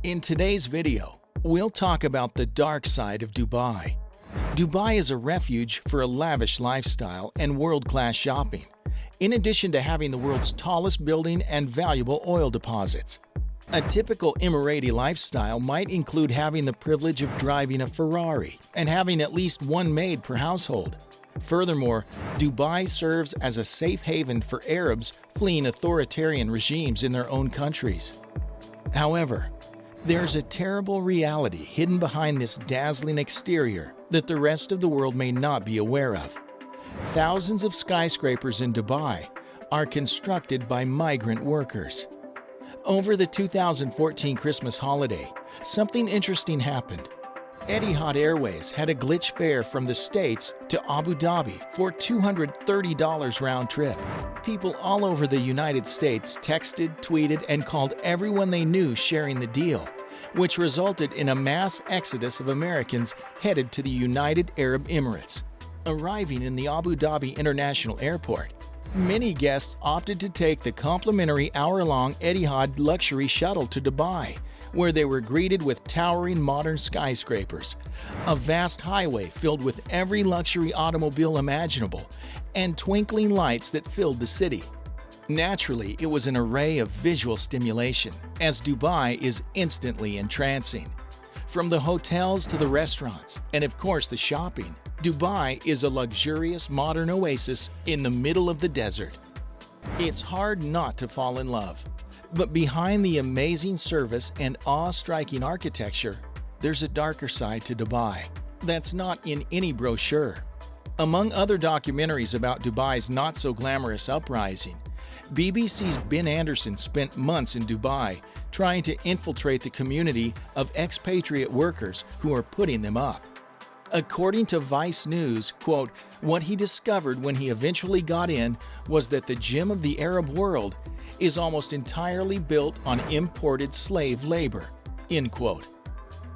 In today's video, we'll talk about the dark side of Dubai. Dubai is a refuge for a lavish lifestyle and world-class shopping, in addition to having the world's tallest building and valuable oil deposits. A typical Emirati lifestyle might include having the privilege of driving a Ferrari and having at least one maid per household. Furthermore, Dubai serves as a safe haven for Arabs fleeing authoritarian regimes in their own countries. However, there's a terrible reality hidden behind this dazzling exterior that the rest of the world may not be aware of. Thousands of skyscrapers in Dubai are constructed by migrant workers. Over the 2014 Christmas holiday, something interesting happened. Etihad Airways had a glitch fare from the States to Abu Dhabi for $230 round trip. People all over the United States texted, tweeted, and called everyone they knew sharing the deal, which resulted in a mass exodus of Americans headed to the United Arab Emirates. Arriving in the Abu Dhabi International Airport, many guests opted to take the complimentary hour-long Etihad luxury shuttle to Dubai, where they were greeted with towering modern skyscrapers, a vast highway filled with every luxury automobile imaginable, and twinkling lights that filled the city. Naturally, it was an array of visual stimulation, as Dubai is instantly entrancing. From the hotels to the restaurants, and of course the shopping, Dubai is a luxurious modern oasis in the middle of the desert. It's hard not to fall in love. But behind the amazing service and awe-striking architecture, there's a darker side to Dubai that's not in any brochure. Among other documentaries about Dubai's not-so-glamorous uprising, BBC's Ben Anderson spent months in Dubai trying to infiltrate the community of expatriate workers who are putting them up. According to Vice News, quote, what he discovered when he eventually got in was that the gem of the Arab world is almost entirely built on imported slave labor, end quote.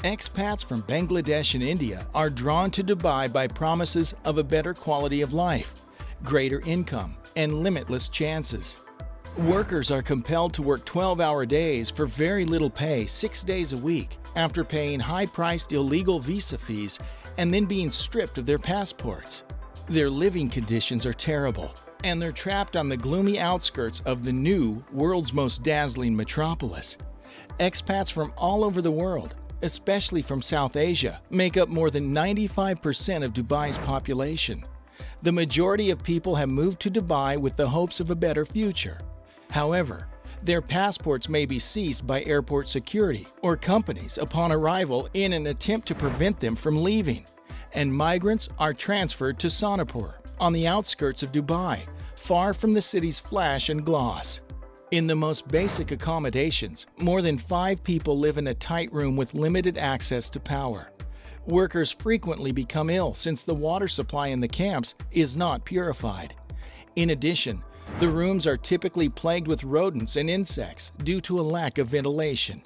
Expats from Bangladesh and India are drawn to Dubai by promises of a better quality of life, greater income, and limitless chances. Workers are compelled to work 12-hour days for very little pay 6 days a week after paying high-priced illegal visa fees and then being stripped of their passports. Their living conditions are terrible, and they're trapped on the gloomy outskirts of the new, world's most dazzling metropolis. Expats from all over the world, especially from South Asia, make up more than 95% of Dubai's population. The majority of people have moved to Dubai with the hopes of a better future. However, their passports may be seized by airport security or companies upon arrival in an attempt to prevent them from leaving, and migrants are transferred to Sonapur, on the outskirts of Dubai, far from the city's flash and gloss. In the most basic accommodations, more than 5 people live in a tight room with limited access to power. Workers frequently become ill since the water supply in the camps is not purified. In addition, the rooms are typically plagued with rodents and insects due to a lack of ventilation.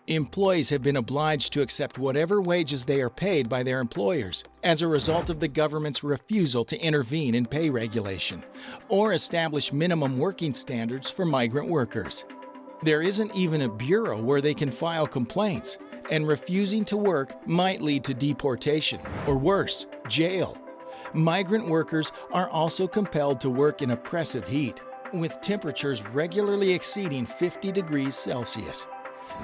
Employees have been obliged to accept whatever wages they are paid by their employers as a result of the government's refusal to intervene in pay regulation or establish minimum working standards for migrant workers. There isn't even a bureau where they can file complaints, and refusing to work might lead to deportation or worse, jail. Migrant workers are also compelled to work in oppressive heat, with temperatures regularly exceeding 50 degrees Celsius.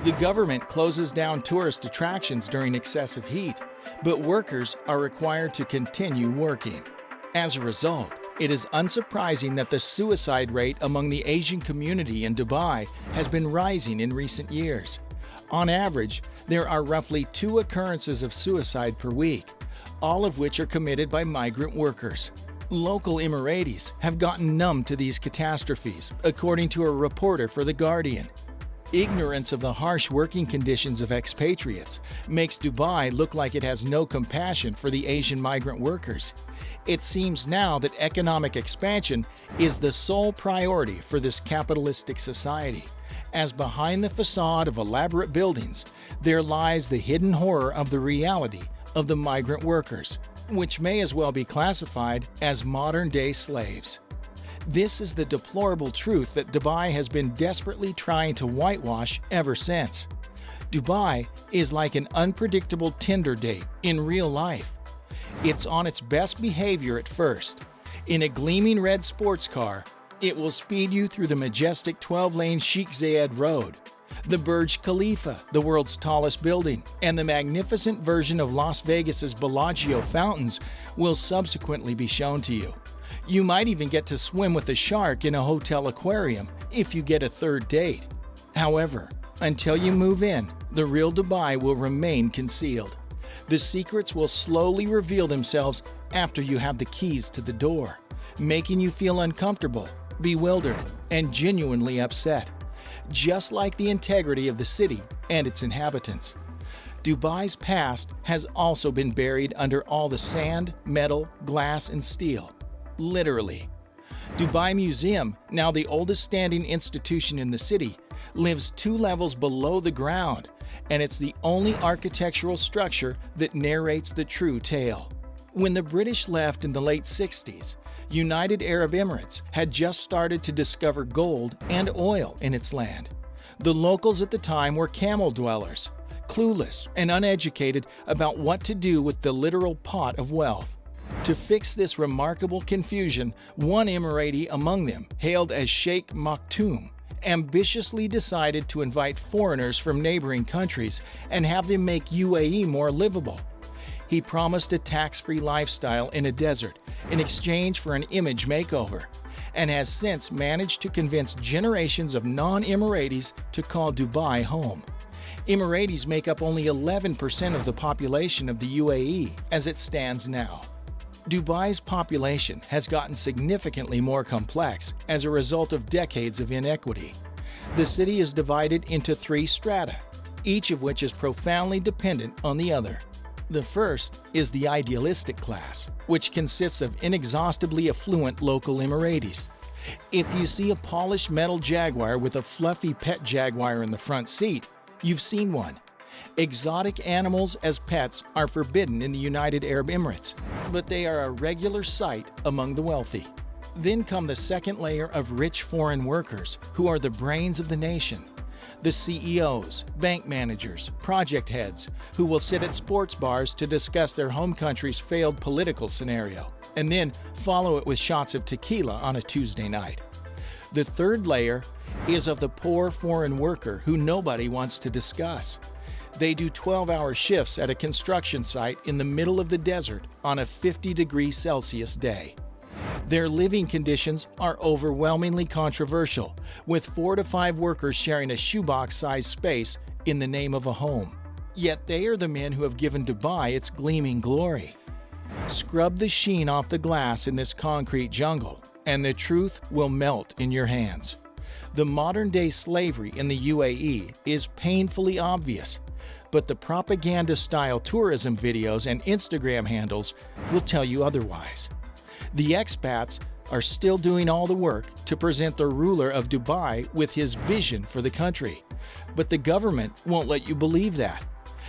The government closes down tourist attractions during excessive heat, but workers are required to continue working. As a result, it is unsurprising that the suicide rate among the Asian community in Dubai has been rising in recent years. On average, there are roughly 2 occurrences of suicide per week, all of which are committed by migrant workers. Local Emiratis have gotten numb to these catastrophes, according to a reporter for The Guardian. Ignorance of the harsh working conditions of expatriates makes Dubai look like it has no compassion for the Asian migrant workers. It seems now that economic expansion is the sole priority for this capitalistic society, as behind the facade of elaborate buildings, there lies the hidden horror of the reality of the migrant workers, which may as well be classified as modern-day slaves. This is the deplorable truth that Dubai has been desperately trying to whitewash ever since. Dubai is like an unpredictable Tinder date in real life. It's on its best behavior at first. In a gleaming red sports car, it will speed you through the majestic 12-lane Sheikh Zayed Road, the Burj Khalifa, the world's tallest building, and the magnificent version of Las Vegas's Bellagio fountains will subsequently be shown to you. You might even get to swim with a shark in a hotel aquarium if you get a third date. However, until you move in, the real Dubai will remain concealed. The secrets will slowly reveal themselves after you have the keys to the door, making you feel uncomfortable, bewildered, and genuinely upset, just like the integrity of the city and its inhabitants. Dubai's past has also been buried under all the sand, metal, glass, and steel. Literally. Dubai Museum, now the oldest standing institution in the city, lives 2 levels below the ground, and it's the only architectural structure that narrates the true tale. When the British left in the late 60s, United Arab Emirates had just started to discover gold and oil in its land. The locals at the time were camel dwellers, clueless and uneducated about what to do with the literal pot of wealth. To fix this remarkable confusion, one Emirati among them, hailed as Sheikh Maktoum, ambitiously decided to invite foreigners from neighboring countries and have them make UAE more livable. He promised a tax-free lifestyle in a desert in exchange for an image makeover, and has since managed to convince generations of non-Emiratis to call Dubai home. Emiratis make up only 11% of the population of the UAE as it stands now. Dubai's population has gotten significantly more complex as a result of decades of inequity. The city is divided into 3 strata, each of which is profoundly dependent on the other. The first is the idealistic class, which consists of inexhaustibly affluent local Emiratis. If you see a polished metal Jaguar with a fluffy pet Jaguar in the front seat, you've seen one. Exotic animals as pets are forbidden in the United Arab Emirates, but they are a regular sight among the wealthy. Then come the second layer of rich foreign workers who are the brains of the nation. The CEOs, bank managers, project heads who will sit at sports bars to discuss their home country's failed political scenario, and then follow it with shots of tequila on a Tuesday night. The third layer is of the poor foreign worker who nobody wants to discuss. They do 12-hour shifts at a construction site in the middle of the desert on a 50-degree Celsius day. Their living conditions are overwhelmingly controversial, with 4 to 5 workers sharing a shoebox-sized space in the name of a home. Yet they are the men who have given Dubai its gleaming glory. Scrub the sheen off the glass in this concrete jungle, and the truth will melt in your hands. The modern-day slavery in the UAE is painfully obvious, but the propaganda-style tourism videos and Instagram handles will tell you otherwise. The expats are still doing all the work to present the ruler of Dubai with his vision for the country, but the government won't let you believe that.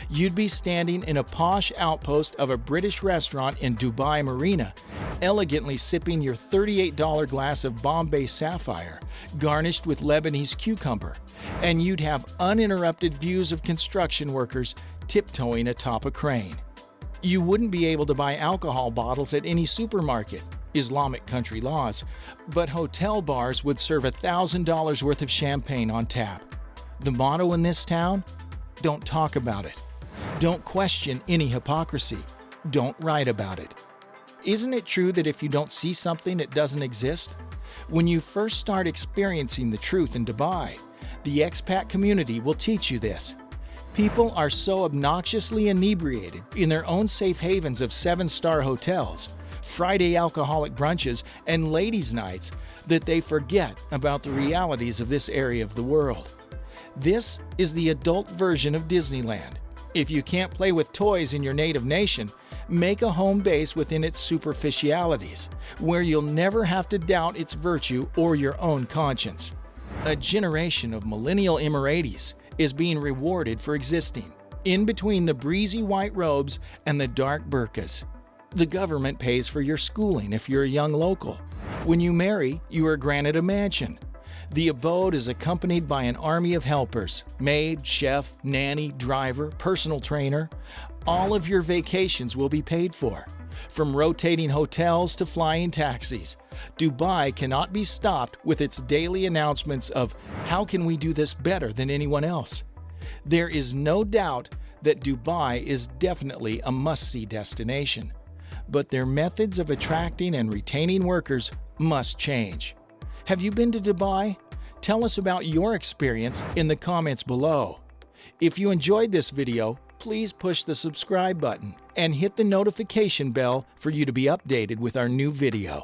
You'd be standing in a posh outpost of a British restaurant in Dubai Marina, elegantly sipping your $38 glass of Bombay Sapphire, garnished with Lebanese cucumber, and you'd have uninterrupted views of construction workers tiptoeing atop a crane. You wouldn't be able to buy alcohol bottles at any supermarket, Islamic country laws, but hotel bars would serve $1,000 worth of champagne on tap. The motto in this town? Don't talk about it. Don't question any hypocrisy. Don't write about it. Isn't it true that if you don't see something, it doesn't exist? When you first start experiencing the truth in Dubai, the expat community will teach you this. People are so obnoxiously inebriated in their own safe havens of 7-star hotels, Friday alcoholic brunches, and ladies' nights that they forget about the realities of this area of the world. This is the adult version of Disneyland. If you can't play with toys in your native nation, make a home base within its superficialities, where you'll never have to doubt its virtue or your own conscience. A generation of millennial Emiratis is being rewarded for existing, in between the breezy white robes and the dark burqas. The government pays for your schooling if you're a young local. When you marry, you are granted a mansion. The abode is accompanied by an army of helpers: maid, chef, nanny, driver, personal trainer. All of your vacations will be paid for. From rotating hotels to flying taxis, Dubai cannot be stopped with its daily announcements of how can we do this better than anyone else. There is no doubt that Dubai is definitely a must-see destination, but their methods of attracting and retaining workers must change. Have you been to Dubai? Tell us about your experience in the comments below. If you enjoyed this video, please push the subscribe button and hit the notification bell for you to be updated with our new video.